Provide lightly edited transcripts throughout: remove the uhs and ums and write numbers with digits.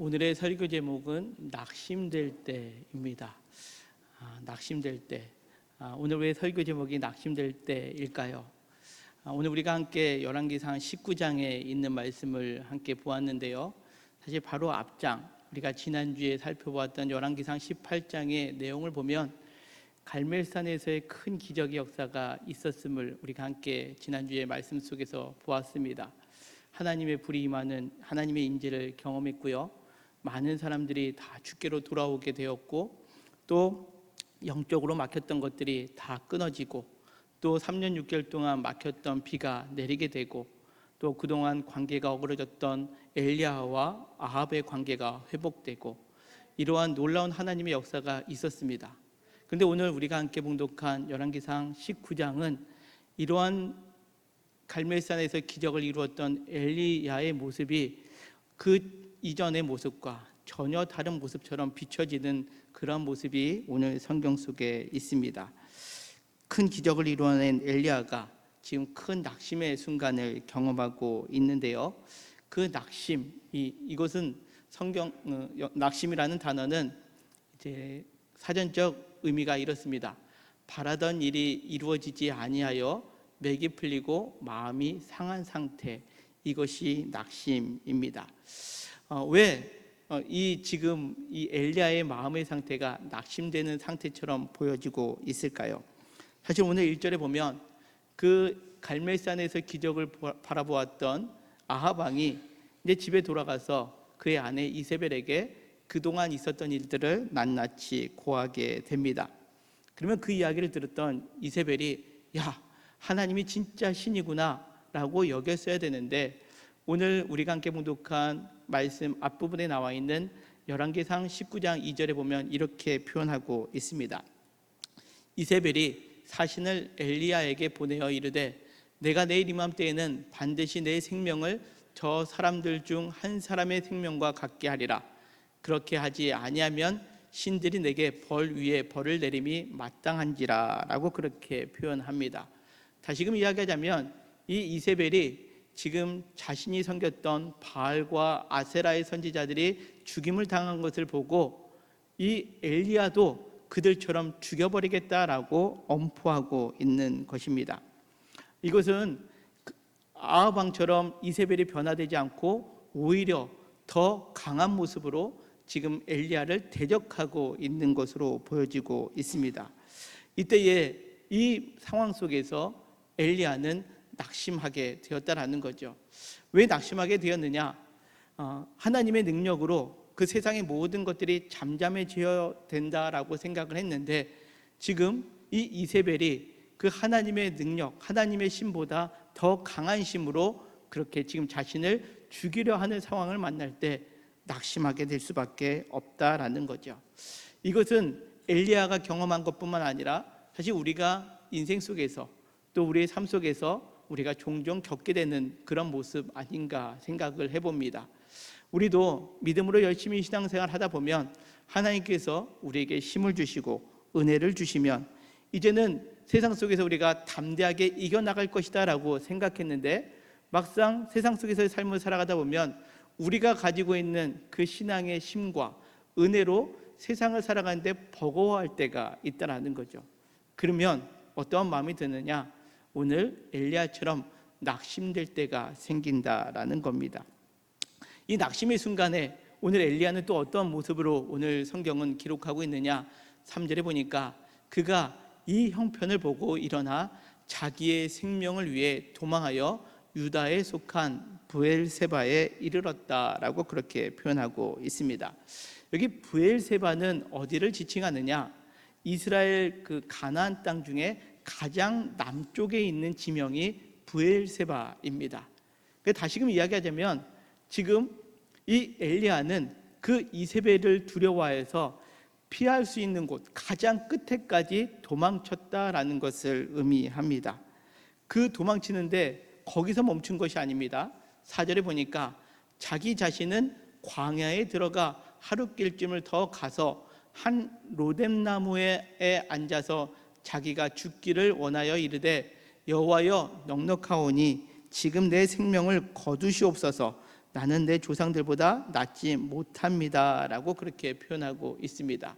오늘의 설교 제목은 낙심될 때입니다. 낙심될 때. 오늘 왜 설교 제목이 낙심될 때일까요? 오늘 우리가 함께 열왕기상 19장에 있는 말씀을 함께 보았는데요. 사실 바로 앞장, 우리가 지난주에 살펴보았던 열왕기상 18장의 내용을 보면 갈멜산에서의 큰 기적의 역사가 있었음을 우리가 함께 지난주에 말씀 속에서 보았습니다. 하나님의 불이 임하는 하나님의 인재를 경험했고요. 많은 사람들이 다 주께로 돌아오게 되었고, 또 영적으로 막혔던 것들이 다 끊어지고, 또 3년 6개월 동안 막혔던 비가 내리게 되고, 또 그동안 관계가 어그러졌던 엘리야와 아합의 관계가 회복되고, 이러한 놀라운 하나님의 역사가 있었습니다. 그런데 오늘 우리가 함께 봉독한 열왕기상 19장은 이러한 갈멜산에서 기적을 이루었던 엘리야의 모습이 그 이전의 모습과 전혀 다른 모습처럼 비춰지는 그런 모습이 오늘 성경 속에 있습니다. 큰 기적을 이루어낸 엘리야가 지금 큰 낙심의 순간을 경험하고 있는데요. 그 낙심, 이것은 성경 낙심이라는 단어는 이제 사전적 의미가 이렇습니다. 바라던 일이 이루어지지 아니하여 맥이 풀리고 마음이 상한 상태, 이것이 낙심입니다. 왜 지금 이 엘리야의 마음의 상태가 낙심되는 상태처럼 보여지고 있을까요? 사실 오늘 1절에 보면 그 갈멜산에서 기적을 바라보았던 아합 왕이 이제 집에 돌아가서 그의 아내 이세벨에게 그동안 있었던 일들을 낱낱이 고하게 됩니다. 그러면 그 이야기를 들었던 이세벨이 야, 하나님이 진짜 신이구나 라고 여겼어야 되는데, 오늘 우리가 함께 봉독한 말씀 앞부분에 나와 있는 열왕기상 19장 2절에 보면 이렇게 표현하고 있습니다. 이세벨이 사신을 엘리야에게 보내어 이르되 내가 내일 이맘때에는 반드시 내 생명을 저 사람들 중 한 사람의 생명과 같게 하리라. 그렇게 하지 아니하면 신들이 내게 벌 위에 벌을 내림이 마땅한지라 라고 그렇게 표현합니다. 다시금 이야기하자면 이 이세벨이 지금 자신이 섬겼던 바알과 아세라의 선지자들이 죽임을 당한 것을 보고 이 엘리야도 그들처럼 죽여버리겠다라고 엄포하고 있는 것입니다. 이것은 아합 왕처럼 이세벨이 변화되지 않고 오히려 더 강한 모습으로 지금 엘리야를 대적하고 있는 것으로 보여지고 있습니다. 이때에 이 상황 속에서 엘리야는 낙심하게 되었다라는 거죠. 왜 낙심하게 되었느냐? 하나님의 능력으로 그 세상의 모든 것들이 잠잠해져야 된다라고 생각을 했는데, 지금 이 이세벨이 그 하나님의 능력, 하나님의 신보다 더 강한 신으로 그렇게 지금 자신을 죽이려 하는 상황을 만날 때 낙심하게 될 수밖에 없다라는 거죠. 이것은 엘리야가 경험한 것뿐만 아니라 사실 우리가 인생 속에서 또 우리의 삶 속에서 우리가 종종 겪게 되는 그런 모습 아닌가 생각을 해봅니다. 우리도 믿음으로 열심히 신앙생활 하다 보면 하나님께서 우리에게 힘을 주시고 은혜를 주시면 이제는 세상 속에서 우리가 담대하게 이겨나갈 것이다 라고 생각했는데, 막상 세상 속에서의 삶을 살아가다 보면 우리가 가지고 있는 그 신앙의 힘과 은혜로 세상을 살아가는데 버거워할 때가 있다는 거죠. 그러면 어떠한 마음이 드느냐? 오늘 엘리야처럼 낙심될 때가 생긴다라는 겁니다. 이 낙심의 순간에 오늘 엘리야는 또 어떤 모습으로 오늘 성경은 기록하고 있느냐? 3절에 보니까 그가 이 형편을 보고 일어나 자기의 생명을 위해 도망하여 유다에 속한 브엘세바에 이르렀다라고 그렇게 표현하고 있습니다. 여기 브엘세바는 어디를 지칭하느냐? 이스라엘 그 가나안 땅 중에 가장 남쪽에 있는 지명이 브엘세바입니다. 다시금 이야기하자면 지금 이 엘리야는 그 이세벨을 두려워해서 피할 수 있는 곳 가장 끝에까지 도망쳤다라는 것을 의미합니다. 그 도망치는데 거기서 멈춘 것이 아닙니다. 4절에 보니까 자기 자신은 광야에 들어가 하룻길쯤을 더 가서 한 로뎀나무에 앉아서 자기가 죽기를 원하여 이르되 여호와여 넉넉하오니 지금 내 생명을 거두시옵소서. 나는 내 조상들보다 낫지 못합니다 라고 그렇게 표현하고 있습니다.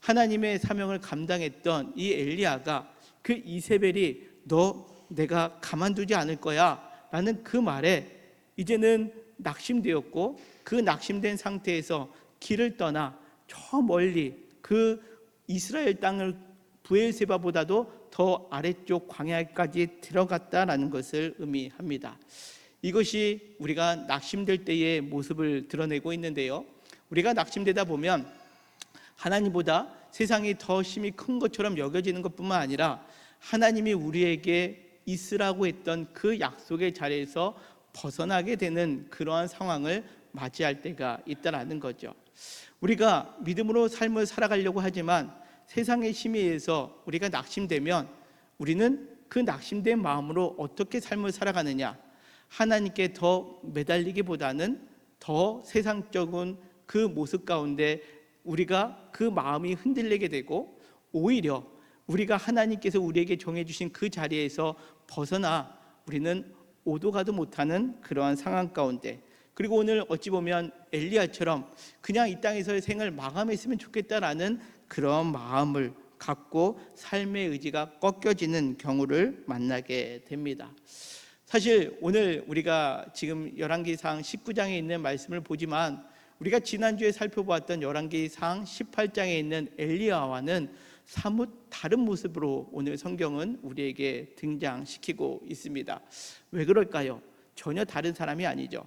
하나님의 사명을 감당했던 이 엘리야가 그 이세벨이 너 내가 가만두지 않을 거야 라는 그 말에 이제는 낙심되었고, 그 낙심된 상태에서 길을 떠나 저 멀리 그 이스라엘 땅을 브엘세바보다도 더 아래쪽 광야까지 들어갔다라는 것을 의미합니다. 이것이 우리가 낙심될 때의 모습을 드러내고 있는데요, 우리가 낙심되다 보면 하나님보다 세상이 더 힘이 큰 것처럼 여겨지는 것뿐만 아니라 하나님이 우리에게 있으라고 했던 그 약속의 자리에서 벗어나게 되는 그러한 상황을 맞이할 때가 있다라는 거죠. 우리가 믿음으로 삶을 살아가려고 하지만 세상의 힘에 의해서 우리가 낙심되면 우리는 그 낙심된 마음으로 어떻게 삶을 살아가느냐, 하나님께 더 매달리기보다는 더 세상적인 그 모습 가운데 우리가 그 마음이 흔들리게 되고, 오히려 우리가 하나님께서 우리에게 정해주신 그 자리에서 벗어나 우리는 오도 가도 못하는 그러한 상황 가운데, 그리고 오늘 어찌 보면 엘리야처럼 그냥 이 땅에서의 생을 마감했으면 좋겠다라는 그런 마음을 갖고 삶의 의지가 꺾여지는 경우를 만나게 됩니다. 사실 오늘 우리가 지금 열왕기상 19장에 있는 말씀을 보지만 우리가 지난주에 살펴보았던 열왕기상 18장에 있는 엘리야와는 사뭇 다른 모습으로 오늘 성경은 우리에게 등장시키고 있습니다. 왜 그럴까요? 전혀 다른 사람이 아니죠.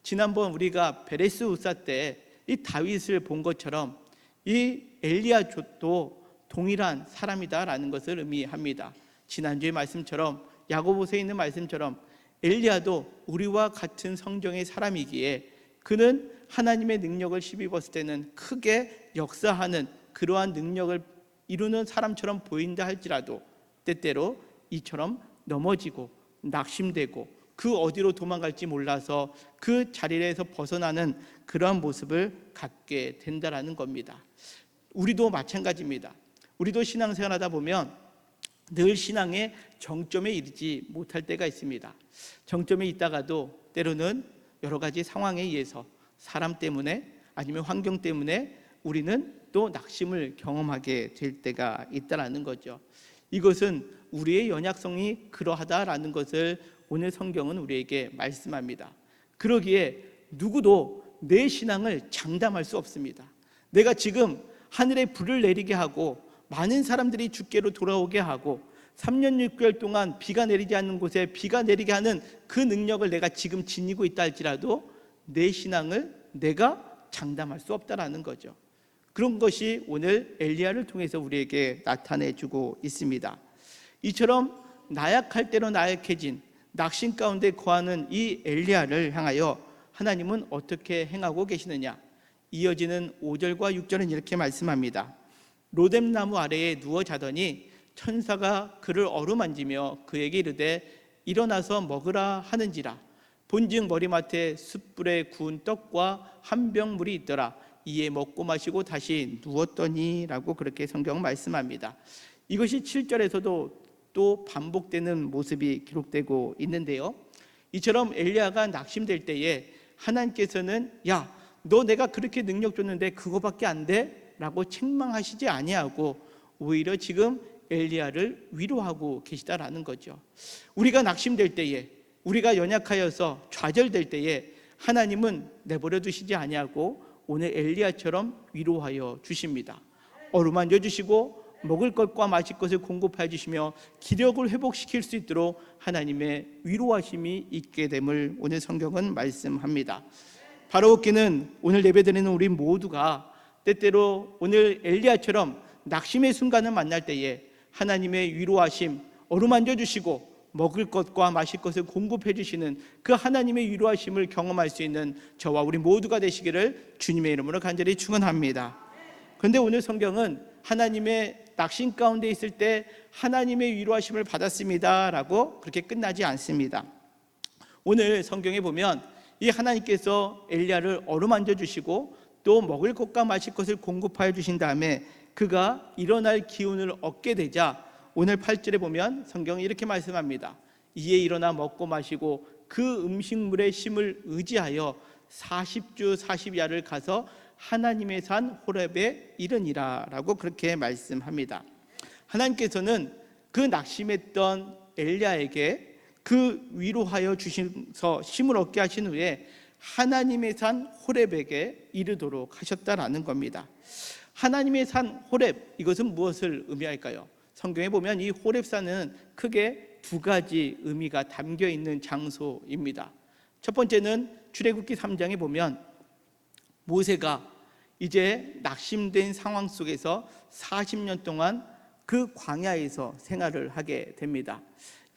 지난번 우리가 베레스 우사 때 이 다윗을 본 것처럼 이 엘리야도 동일한 사람이다라는 것을 의미합니다. 지난주의 말씀처럼, 야고보서에 있는 말씀처럼 엘리야도 우리와 같은 성정의 사람이기에 그는 하나님의 능력을 힘입었을 때는 크게 역사하는 그러한 능력을 이루는 사람처럼 보인다 할지라도 때때로 이처럼 넘어지고 낙심되고 그 어디로 도망갈지 몰라서 그 자리에서 벗어나는 그러한 모습을 갖게 된다라는 겁니다. 우리도 마찬가지입니다. 우리도 신앙생활하다 보면 늘 신앙의 정점에 이르지 못할 때가 있습니다. 정점에 있다가도 때로는 여러 가지 상황에 의해서, 사람 때문에 아니면 환경 때문에 우리는 또 낙심을 경험하게 될 때가 있다라는 거죠. 이것은 우리의 연약성이 그러하다라는 것을 오늘 성경은 우리에게 말씀합니다. 그러기에 누구도 내 신앙을 장담할 수 없습니다. 내가 지금 하늘에 불을 내리게 하고 많은 사람들이 주께로 돌아오게 하고 3년 6개월 동안 비가 내리지 않는 곳에 비가 내리게 하는 그 능력을 내가 지금 지니고 있다 할지라도 내 신앙을 내가 장담할 수 없다라는 거죠. 그런 것이 오늘 엘리야를 통해서 우리에게 나타내주고 있습니다. 이처럼 나약할 대로 나약해진 낙심 가운데 거하는 이 엘리야를 향하여 하나님은 어떻게 행하고 계시느냐, 이어지는 5절과 6절은 이렇게 말씀합니다. 로뎀나무 아래에 누워 자더니 천사가 그를 어루만지며 그에게 이르되 일어나서 먹으라 하는지라. 본즉 머리맡에 숯불에 구운 떡과 한 병 물이 있더라. 이에 먹고 마시고 다시 누웠더니 라고 그렇게 성경은 말씀합니다. 이것이 7절에서도 또 반복되는 모습이 기록되고 있는데요, 이처럼 엘리야가 낙심될 때에 하나님께서는 야, 너 내가 그렇게 능력 줬는데 그거밖에 안 돼? 라고 책망하시지 아니하고 오히려 지금 엘리야를 위로하고 계시다라는 거죠. 우리가 낙심될 때에, 우리가 연약하여서 좌절될 때에 하나님은 내버려 두시지 아니하고 오늘 엘리야처럼 위로하여 주십니다. 어루만져 주시고 먹을 것과 마실 것을 공급해 주시며 기력을 회복시킬 수 있도록 하나님의 위로하심이 있게 됨을 오늘 성경은 말씀합니다. 바로 그는 오늘 예배드리는 우리 모두가 때때로 오늘 엘리야처럼 낙심의 순간을 만날 때에 하나님의 위로하심, 어루만져 주시고 먹을 것과 마실 것을 공급해 주시는 그 하나님의 위로하심을 경험할 수 있는 저와 우리 모두가 되시기를 주님의 이름으로 간절히 축원합니다. 그런데 오늘 성경은 하나님의 낙심 가운데 있을 때 하나님의 위로하심을 받았습니다 라고 그렇게 끝나지 않습니다. 오늘 성경에 보면 이 하나님께서 엘리야를 어루만져 주시고 또 먹을 것과 마실 것을 공급하여 주신 다음에 그가 일어날 기운을 얻게 되자 오늘 8절에 보면 성경이 이렇게 말씀합니다. 이에 일어나 먹고 마시고 그 음식물의 심을 의지하여 40주 40야를 가서 하나님의 산 호렙에 이르니라 라고 그렇게 말씀합니다. 하나님께서는 그 낙심했던 엘리야에게 그 위로하여 주셔서 힘을 얻게 하신 후에 하나님의 산 호렙에게 이르도록 하셨다라는 겁니다. 하나님의 산 호렙, 이것은 무엇을 의미할까요? 성경에 보면 이 호렙산은 크게 두 가지 의미가 담겨 있는 장소입니다. 첫 번째는 출애굽기 3장에 보면 모세가 이제 낙심된 상황 속에서 40년 동안 그 광야에서 생활을 하게 됩니다.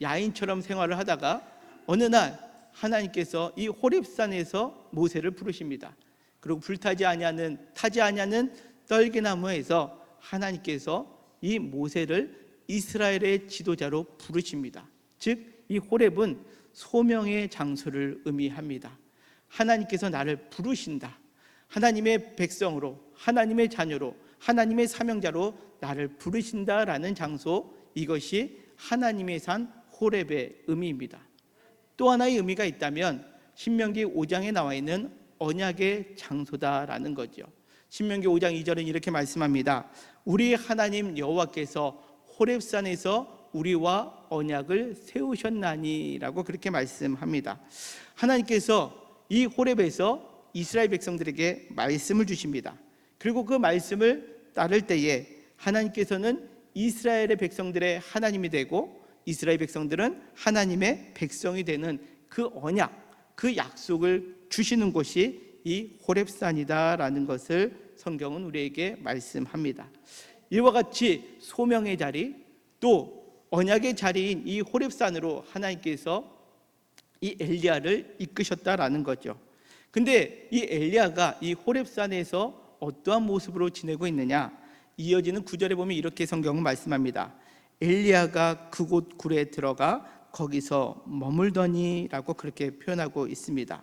야인처럼 생활을 하다가 어느 날 하나님께서 이 호렙산에서 모세를 부르십니다. 그리고 불타지 아니하는 타지 아니하는 떨기나무에서 하나님께서 이 모세를 이스라엘의 지도자로 부르십니다. 즉 이 호렙은 소명의 장소를 의미합니다. 하나님께서 나를 부르신다. 하나님의 백성으로, 하나님의 자녀로, 하나님의 사명자로 나를 부르신다라는 장소, 이것이 하나님의 산 호렙의 의미입니다. 또 하나의 의미가 있다면 신명기 5장에 나와 있는 언약의 장소다라는 거죠. 신명기 5장 2절은 이렇게 말씀합니다. 우리 하나님 여호와께서 호렙산에서 우리와 언약을 세우셨나니라고 그렇게 말씀합니다. 하나님께서 이 호렙에서 이스라엘 백성들에게 말씀을 주십니다. 그리고 그 말씀을 따를 때에 하나님께서는 이스라엘의 백성들의 하나님이 되고 이스라엘 백성들은 하나님의 백성이 되는 그 언약, 그 약속을 주시는 곳이 이 호렙산이다라는 것을 성경은 우리에게 말씀합니다. 이와 같이 소명의 자리, 또 언약의 자리인 이 호렙산으로 하나님께서 이 엘리야를 이끄셨다라는 거죠. 근데 이 엘리야가 이 호렙산에서 어떠한 모습으로 지내고 있느냐? 이어지는 9절에 보면 이렇게 성경은 말씀합니다. 엘리야가 그곳 굴에 들어가 거기서 머물더니라고 그렇게 표현하고 있습니다.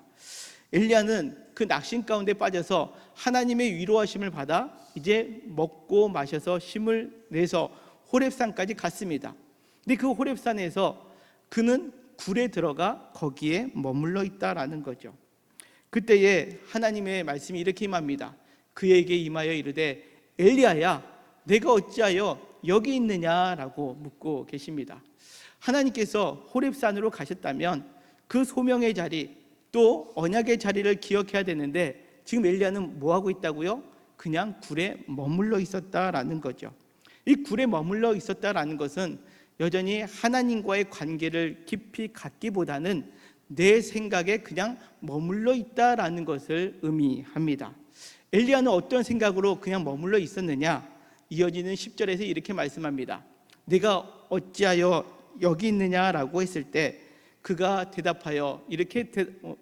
엘리야는 그 낙심 가운데 빠져서 하나님의 위로하심을 받아 이제 먹고 마셔서 힘을 내서 호렙산까지 갔습니다. 근데 그 호렙산에서 그는 굴에 들어가 거기에 머물러 있다라는 거죠. 그때에 하나님의 말씀이 이렇게 임합니다. 그에게 임하여 이르되 엘리야야 내가 어찌하여 여기 있느냐라고 묻고 계십니다. 하나님께서 호렙산으로 가셨다면 그 소명의 자리, 또 언약의 자리를 기억해야 되는데 지금 엘리야는 뭐 하고 있다고요? 그냥 굴에 머물러 있었다라는 거죠. 이 굴에 머물러 있었다라는 것은 여전히 하나님과의 관계를 깊이 갖기보다는 내 생각에 그냥 머물러 있다라는 것을 의미합니다. 엘리야는 어떤 생각으로 그냥 머물러 있었느냐? 이어지는 10절에서 이렇게 말씀합니다. 내가 어찌하여 여기 있느냐라고 했을 때 그가 대답하여 이렇게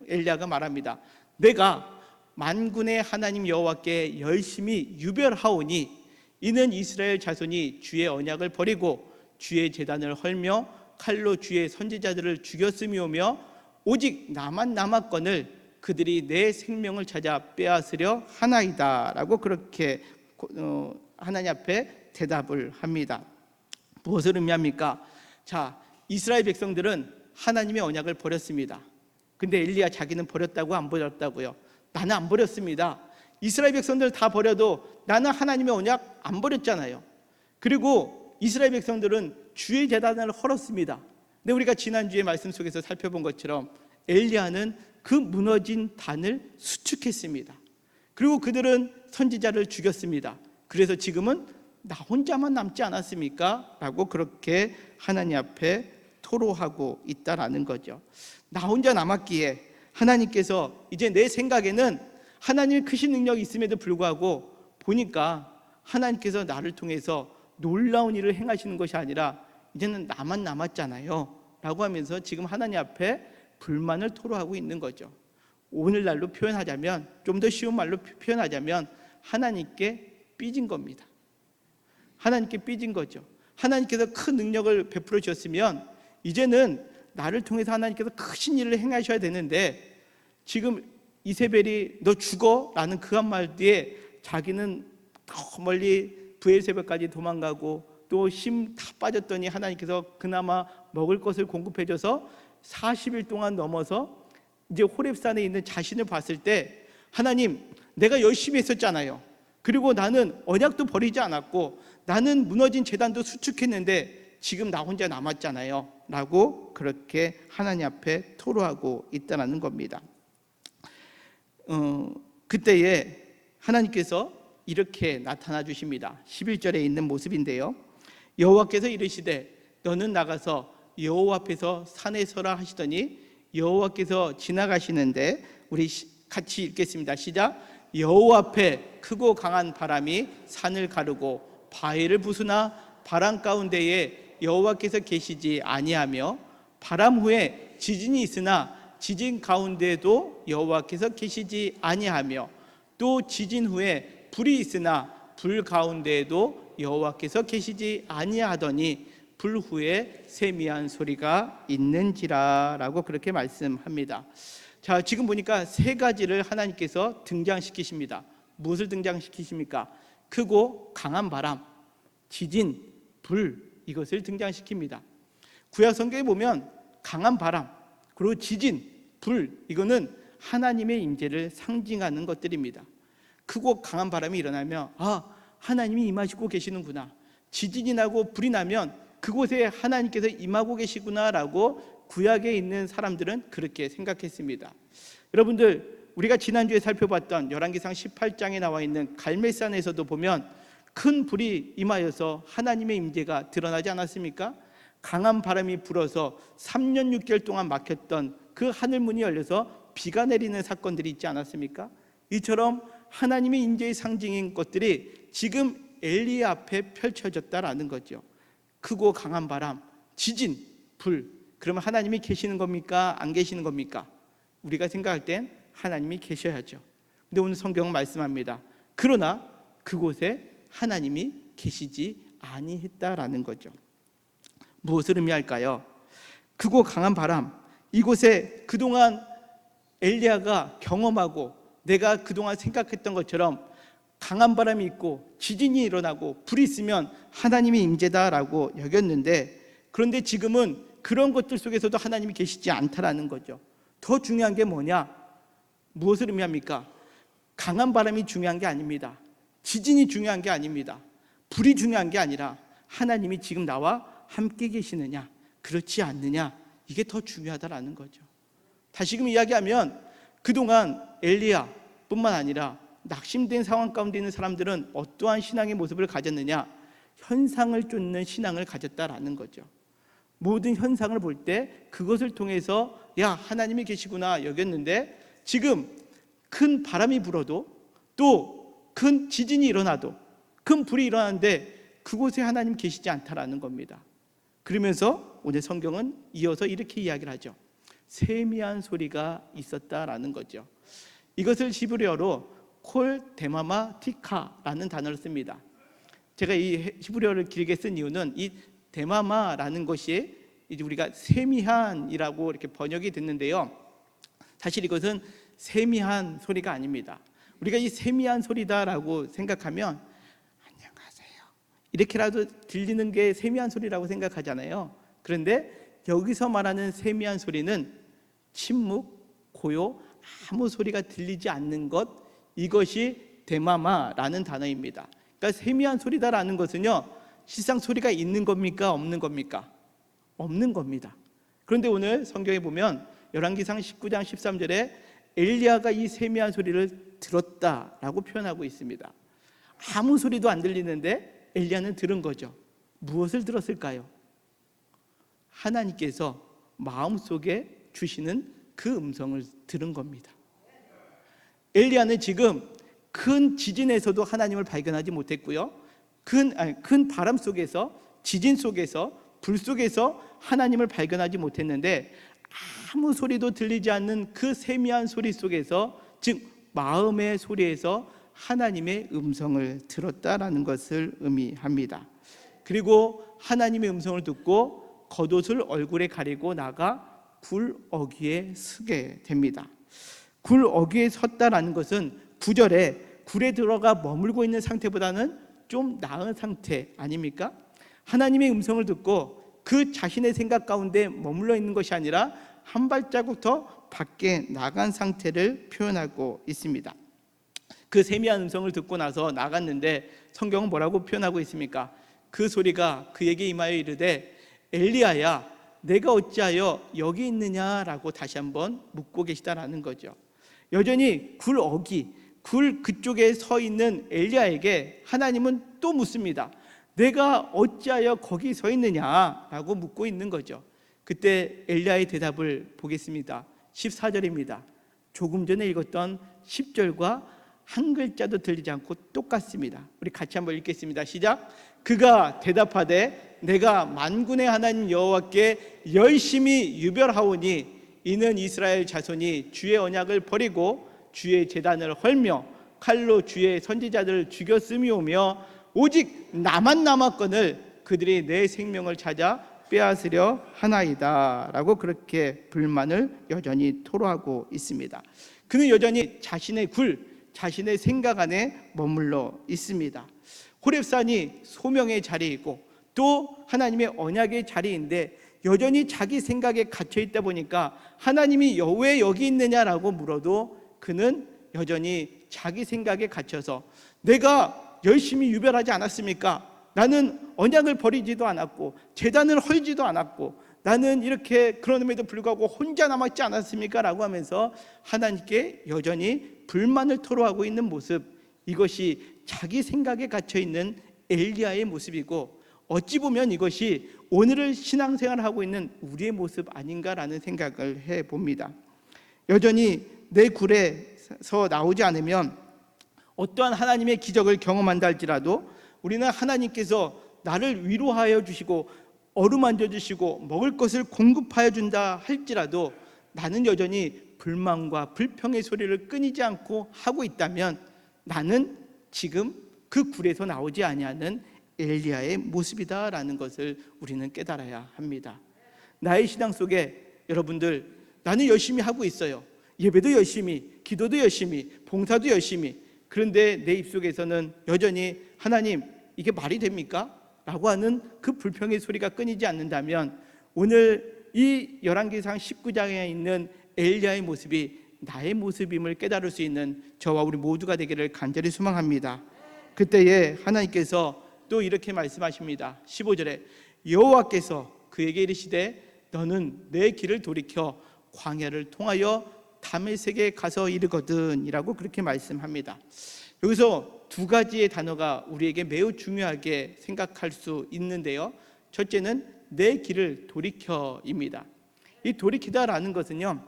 엘리야가 말합니다. 내가 만군의 하나님 여호와께 열심히 유별하오니 이는 이스라엘 자손이 주의 언약을 버리고 주의 제단을 헐며 칼로 주의 선지자들을 죽였음이오며 오직 나만 남았거늘 그들이 내 생명을 찾아 빼앗으려 하나이다 라고 그렇게 하나님 앞에 대답을 합니다. 무엇을 의미합니까? 자, 이스라엘 백성들은 하나님의 언약을 버렸습니다. 근데 엘리야 자기는 버렸다고 안 버렸다고요? 나는 안 버렸습니다. 이스라엘 백성들 다 버려도 나는 하나님의 언약 안 버렸잖아요. 그리고 이스라엘 백성들은 주의 제단을 헐었습니다. 근데 우리가 지난주에 말씀 속에서 살펴본 것처럼 엘리야는 그 무너진 단을 수축했습니다. 그리고 그들은 선지자를 죽였습니다. 그래서 지금은 나 혼자만 남지 않았습니까? 라고 그렇게 하나님 앞에 토로하고 있다라는 거죠. 나 혼자 남았기에 하나님께서 이제 내 생각에는 하나님의 크신 능력이 있음에도 불구하고 보니까 하나님께서 나를 통해서 놀라운 일을 행하시는 것이 아니라 이제는 나만 남았잖아요 라고 하면서 지금 하나님 앞에 불만을 토로하고 있는 거죠. 오늘날로 표현하자면, 좀 더 쉬운 말로 표현하자면 하나님께 삐진 겁니다. 하나님께 삐진 거죠. 하나님께서 큰 능력을 베풀어 주셨으면 이제는 나를 통해서 하나님께서 크신 일을 행하셔야 되는데 지금 이세벨이 너 죽어 라는 그 한마디에 자기는 더 멀리 브엘세바까지 도망가고 또 힘 다 빠졌더니 하나님께서 그나마 먹을 것을 공급해 줘서 40일 동안 넘어서 이제 호렙산에 있는 자신을 봤을 때, 하나님, 내가 열심히 했었잖아요. 그리고 나는 언약도 버리지 않았고 나는 무너진 제단도 수축했는데 지금 나 혼자 남았잖아요 라고 그렇게 하나님 앞에 토로하고 있다는 겁니다. 그때에 하나님께서 이렇게 나타나 주십니다. 11절에 있는 모습인데요, 여호와께서 이르시되 너는 나가서 여호와 앞에서 산에 서라 하시더니 여호와께서 지나가시는데, 우리 같이 읽겠습니다. 시작. 여호와 앞에 크고 강한 바람이 산을 가르고 바위를 부수나 바람 가운데에 여호와께서 계시지 아니하며, 바람 후에 지진이 있으나 지진 가운데에도 여호와께서 계시지 아니하며, 또 지진 후에 불이 있으나 불 가운데에도 여호와께서 계시지 아니하더니 불 후에 세미한 소리가 있는지라 라고 그렇게 말씀합니다. 자, 지금 보니까 세 가지를 하나님께서 등장시키십니다. 무엇을 등장시키십니까? 크고 강한 바람, 지진, 불, 이것을 등장시킵니다. 구약 성경에 보면 강한 바람, 그리고 지진, 불, 이거는 하나님의 임재를 상징하는 것들입니다. 크고 강한 바람이 일어나면 하나님이 임하시고 계시는구나, 지진이 나고 불이 나면 그곳에 하나님께서 임하고 계시구나라고 구약에 있는 사람들은 그렇게 생각했습니다. 여러분들, 우리가 지난주에 살펴봤던 열왕기상 18장에 나와 있는 갈멜산에서도 보면 큰 불이 임하여서 하나님의 임재가 드러나지 않았습니까? 강한 바람이 불어서 3년 6개월 동안 막혔던 그 하늘문이 열려서 비가 내리는 사건들이 있지 않았습니까? 이처럼 하나님의 임재의 상징인 것들이 지금 엘리야 앞에 펼쳐졌다라는 거죠. 크고 강한 바람, 지진, 불. 그러면 하나님이 계시는 겁니까? 안 계시는 겁니까? 우리가 생각할 땐 하나님이 계셔야죠. 근데 오늘 성경은 말씀합니다. 그러나 그곳에 하나님이 계시지 아니했다라는 거죠. 무엇을 의미할까요? 크고 강한 바람, 이곳에 그동안 엘리야가 경험하고 내가 그동안 생각했던 것처럼 강한 바람이 있고 지진이 일어나고 불이 있으면 하나님의 임재다라고 여겼는데, 그런데 지금은 그런 것들 속에서도 하나님이 계시지 않다라는 거죠. 더 중요한 게 뭐냐? 무엇을 의미합니까? 강한 바람이 중요한 게 아닙니다. 지진이 중요한 게 아닙니다. 불이 중요한 게 아니라 하나님이 지금 나와 함께 계시느냐, 그렇지 않느냐, 이게 더 중요하다라는 거죠. 다시금 이야기하면 그동안 엘리야뿐만 아니라 낙심된 상황 가운데 있는 사람들은 어떠한 신앙의 모습을 가졌느냐? 현상을 쫓는 신앙을 가졌다라는 거죠. 모든 현상을 볼 때 그것을 통해서 하나님이 계시구나 여겼는데, 지금 큰 바람이 불어도 또 큰 지진이 일어나도 큰 불이 일어나는데 그곳에 하나님 계시지 않다라는 겁니다. 그러면서 오늘 성경은 이어서 이렇게 이야기를 하죠. 세미한 소리가 있었다라는 거죠. 이것을 히브리어로 콜 데마마 티카라는 단어를 씁니다. 제가 이 히브리어를 길게 쓴 이유는 이 데마마라는 것이 이제 우리가 세미한이라고 이렇게 번역이 됐는데요, 사실 이것은 세미한 소리가 아닙니다. 우리가 이 세미한 소리다라고 생각하면 안녕하세요 이렇게라도 들리는 게 세미한 소리라고 생각하잖아요. 그런데 여기서 말하는 세미한 소리는 침묵, 고요, 아무 소리가 들리지 않는 것, 이것이 데마마라는 단어입니다. 그러니까 세미한 소리다라는 것은요, 실상 소리가 있는 겁니까? 없는 겁니까? 없는 겁니다. 그런데 오늘 성경에 보면 열왕기상 19장 13절에 엘리야가 이 세미한 소리를 들었다라고 표현하고 있습니다. 아무 소리도 안 들리는데 엘리야는 들은 거죠. 무엇을 들었을까요? 하나님께서 마음속에 주시는 그 음성을 들은 겁니다. 엘리야는 지금 큰 지진에서도 하나님을 발견하지 못했고요, 큰 바람 속에서, 지진 속에서, 불 속에서 하나님을 발견하지 못했는데, 아무 소리도 들리지 않는 그 세미한 소리 속에서, 즉 마음의 소리에서 하나님의 음성을 들었다라는 것을 의미합니다. 그리고 하나님의 음성을 듣고 겉옷을 얼굴에 가리고 나가 굴 어귀에 서게 됩니다. 굴 어귀에 섰다라는 것은 9절에 굴에 들어가 머물고 있는 상태보다는 좀 나은 상태 아닙니까? 하나님의 음성을 듣고 그 자신의 생각 가운데 머물러 있는 것이 아니라 한 발자국 더 밖에 나간 상태를 표현하고 있습니다. 그 세미한 음성을 듣고 나서 나갔는데 성경은 뭐라고 표현하고 있습니까? 그 소리가 그에게 임하여 이르되 엘리야야 내가 어찌하여 여기 있느냐라고 다시 한번 묻고 계시다라는 거죠. 여전히 굴 그쪽에 서 있는 엘리야에게 하나님은 또 묻습니다. 내가 어찌하여 거기 서 있느냐라고 묻고 있는 거죠. 그때 엘리야의 대답을 보겠습니다. 14절입니다. 조금 전에 읽었던 10절과 한 글자도 들리지 않고 똑같습니다. 우리 같이 한번 읽겠습니다. 시작. 그가 대답하되 내가 만군의 하나님 여호와께 열심히 유별하오니 이는 이스라엘 자손이 주의 언약을 버리고 주의 제단을 헐며 칼로 주의 선지자들을 죽였음이오며 오직 나만 남았거늘 그들이 내 생명을 찾아 빼앗으려 하나이다 라고 그렇게 불만을 여전히 토로하고 있습니다. 그는 여전히 자신의 생각 안에 머물러 있습니다. 호렙산이 소명의 자리이고 또 하나님의 언약의 자리인데 여전히 자기 생각에 갇혀 있다 보니까 하나님이 왜 여기 있느냐라고 물어도 그는 여전히 자기 생각에 갇혀서 내가 열심히 유별하지 않았습니까? 나는 언약을 버리지도 않았고 제단을 헐지도 않았고 나는 이렇게 그럼에도 불구하고 혼자 남았지 않았습니까? 라고 하면서 하나님께 여전히 불만을 토로하고 있는 모습, 이것이 자기 생각에 갇혀있는 엘리야의 모습이고 어찌 보면 이것이 오늘을 신앙생활하고 있는 우리의 모습 아닌가라는 생각을 해봅니다. 여전히 내 굴에서 나오지 않으면 어떠한 하나님의 기적을 경험한다 할지라도 우리는 하나님께서 나를 위로하여 주시고 어루만져 주시고 먹을 것을 공급하여 준다 할지라도 나는 여전히 불만과 불평의 소리를 끊이지 않고 하고 있다면 나는 지금 그 굴에서 나오지 아니하는 엘리야의 모습이다라는 것을 우리는 깨달아야 합니다. 나의 신앙 속에 여러분들, 나는 열심히 하고 있어요. 예배도 열심히, 기도도 열심히, 봉사도 열심히. 그런데 내 입속에서는 여전히 하나님 이게 말이 됩니까? 라고 하는 그 불평의 소리가 끊이지 않는다면 오늘 이 열왕기상 19장에 있는 엘리야의 모습이 나의 모습임을 깨달을 수 있는 저와 우리 모두가 되기를 간절히 소망합니다. 그때에 하나님께서 또 이렇게 말씀하십니다. 15절에 여호와께서 그에게 이르시되 너는 내 길을 돌이켜 광야를 통하여 다메섹에 가서 이르거든 이라고 그렇게 말씀합니다. 여기서 두 가지의 단어가 우리에게 매우 중요하게 생각할 수 있는데요. 첫째는 내 길을 돌이켜입니다. 이 돌이키다라는 것은요,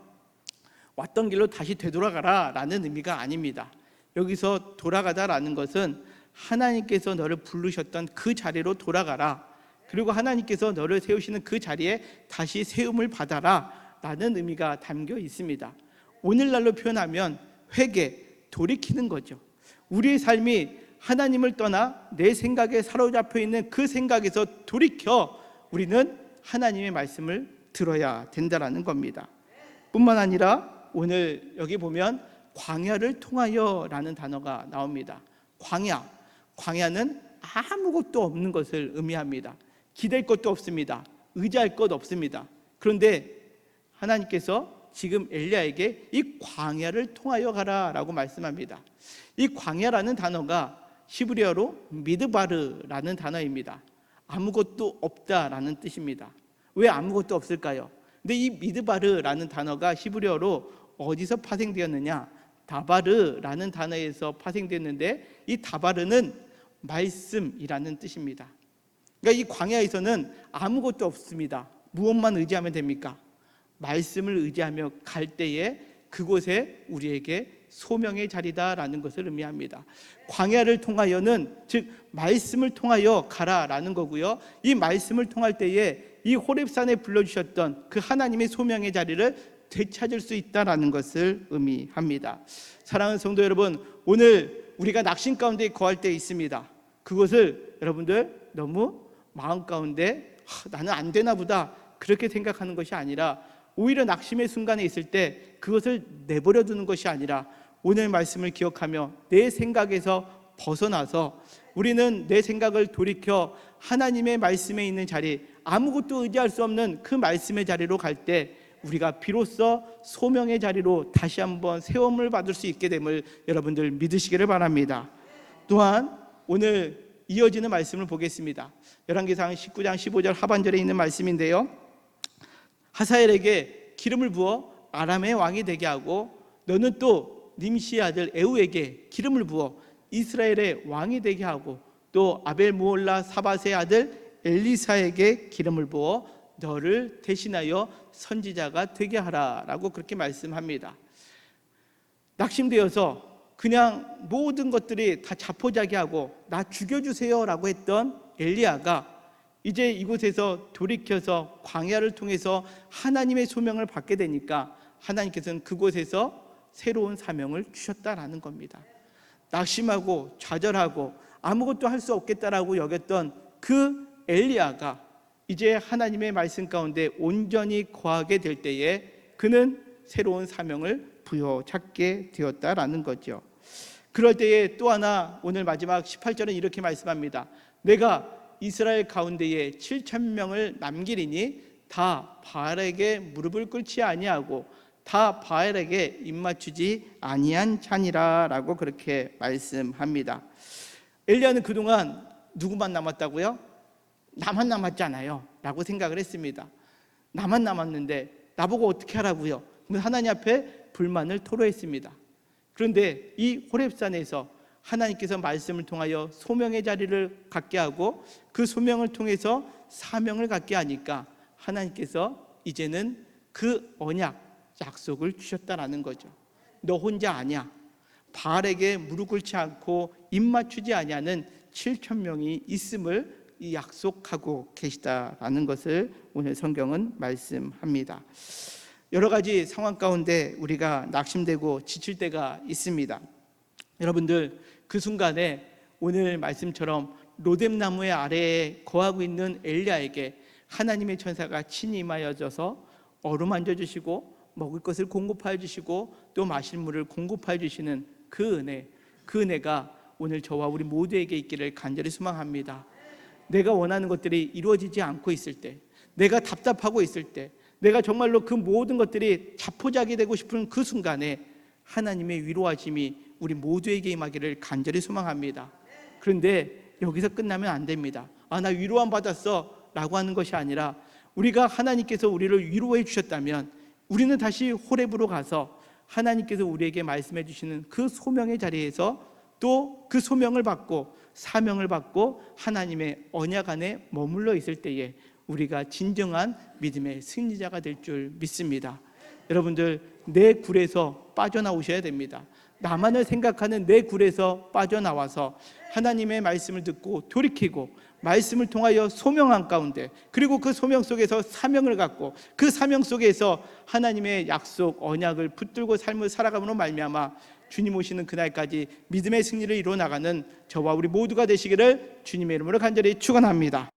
왔던 길로 다시 되돌아가라 라는 의미가 아닙니다. 여기서 돌아가다라는 것은 하나님께서 너를 부르셨던 그 자리로 돌아가라, 그리고 하나님께서 너를 세우시는 그 자리에 다시 세움을 받아라 라는 의미가 담겨 있습니다. 오늘날로 표현하면 회개, 돌이키는 거죠. 우리의 삶이 하나님을 떠나 내 생각에 사로잡혀 있는 그 생각에서 돌이켜 우리는 하나님의 말씀을 들어야 된다라는 겁니다. 뿐만 아니라 오늘 여기 보면 광야를 통하여 라는 단어가 나옵니다. 광야는 아무것도 없는 것을 의미합니다. 기댈 것도 없습니다. 의지할 것 없습니다. 그런데 하나님께서 지금 엘리야에게 이 광야를 통하여 가라라고 말씀합니다. 이 광야라는 단어가 히브리어로 미드바르라는 단어입니다. 아무것도 없다라는 뜻입니다. 왜 아무것도 없을까요? 근데 이 미드바르라는 단어가 히브리어로 어디서 파생되었느냐? 다바르라는 단어에서 파생됐는데 이 다바르는 말씀이라는 뜻입니다. 그러니까 이 광야에서는 아무것도 없습니다. 무엇만 의지하면 됩니까? 말씀을 의지하며 갈 때에 그곳에 우리에게 소명의 자리다라는 것을 의미합니다. 광야를 통하여는 즉 말씀을 통하여 가라라는 거고요. 이 말씀을 통할 때에 이 호렙산에 불러주셨던 그 하나님의 소명의 자리를 되찾을 수 있다라는 것을 의미합니다. 사랑하는 성도 여러분, 오늘 우리가 낙심 가운데 거할 때 있습니다. 그것을 여러분들 너무 마음 가운데 나는 안 되나 보다 그렇게 생각하는 것이 아니라 오히려 낙심의 순간에 있을 때 그것을 내버려 두는 것이 아니라 오늘 말씀을 기억하며 내 생각에서 벗어나서 우리는 내 생각을 돌이켜 하나님의 말씀에 있는 자리, 아무것도 의지할 수 없는 그 말씀의 자리로 갈 때 우리가 비로소 소명의 자리로 다시 한번 세움을 받을 수 있게 됨을 여러분들 믿으시기를 바랍니다. 또한 오늘 이어지는 말씀을 보겠습니다. 열왕기상 19장 15절 하반절에 있는 말씀인데요, 하사엘에게 기름을 부어 아람의 왕이 되게 하고 너는 또 님시의 아들 에후에게 기름을 부어 이스라엘의 왕이 되게 하고 또 아벨 무올라 사밧의 아들 엘리사에게 기름을 부어 너를 대신하여 선지자가 되게 하라라고 그렇게 말씀합니다. 낙심되어서 그냥 모든 것들이 다 자포자기하고 나 죽여주세요라고 했던 엘리야가 이제 이곳에서 돌이켜서 광야를 통해서 하나님의 소명을 받게 되니까 하나님께서는 그곳에서 새로운 사명을 주셨다라는 겁니다. 낙심하고 좌절하고 아무것도 할 수 없겠다라고 여겼던 그 엘리야가 이제 하나님의 말씀 가운데 온전히 거하게 될 때에 그는 새로운 사명을 부여잡게 되었다라는 거죠. 그럴 때에 또 하나 오늘 마지막 18절은 이렇게 말씀합니다. 내가 이스라엘 가운데에 7,000명을 남기리니 다 바알에게 무릎을 꿇지 아니하고 다 바알에게 입맞추지 아니한 자니라라고 그렇게 말씀합니다. 엘리야는 그동안 누구만 남았다고요? 나만 남았잖아요 라고 생각을 했습니다. 나만 남았는데 나보고 어떻게 하라고요? 하나님 앞에 불만을 토로했습니다. 그런데 이 호렙산에서 하나님께서 말씀을 통하여 소명의 자리를 갖게 하고 그 소명을 통해서 사명을 갖게 하니까 하나님께서 이제는 그 언약, 약속을 주셨다라는 거죠. 너 혼자 아니야. 바알에게 무릎 꿇지 않고 입 맞추지 아니하는 7,000명이 있음을 약속하고 계시다라는 것을 오늘 성경은 말씀합니다. 여러 가지 상황 가운데 우리가 낙심되고 지칠 때가 있습니다. 여러분들 그 순간에 오늘 말씀처럼 로뎀나무의 아래에 거하고 있는 엘리야에게 하나님의 천사가 친히 임하여져서 어루만져 주시고 먹을 것을 공급하여 주시고 또 마실 물을 공급하여 주시는 그 은혜가 오늘 저와 우리 모두에게 있기를 간절히 소망합니다. 내가 원하는 것들이 이루어지지 않고 있을 때, 내가 답답하고 있을 때, 내가 정말로 그 모든 것들이 자포자기 되고 싶은 그 순간에 하나님의 위로하심이 우리 모두에게 임하기를 간절히 소망합니다. 그런데 여기서 끝나면 안 됩니다. 나 위로함 받았어 라고 하는 것이 아니라 우리가 하나님께서 우리를 위로해 주셨다면 우리는 다시 호렙으로 가서 하나님께서 우리에게 말씀해 주시는 그 소명의 자리에서 또 그 소명을 받고 사명을 받고 하나님의 언약 안에 머물러 있을 때에 우리가 진정한 믿음의 승리자가 될 줄 믿습니다. 여러분들 내 굴에서 빠져나오셔야 됩니다. 나만을 생각하는 내 굴에서 빠져나와서 하나님의 말씀을 듣고 돌이키고 말씀을 통하여 소명한 가운데 그리고 그 소명 속에서 사명을 갖고 그 사명 속에서 하나님의 약속 언약을 붙들고 삶을 살아감으로 말미암아 주님 오시는 그날까지 믿음의 승리를 이루어 나가는 저와 우리 모두가 되시기를 주님의 이름으로 간절히 축원합니다.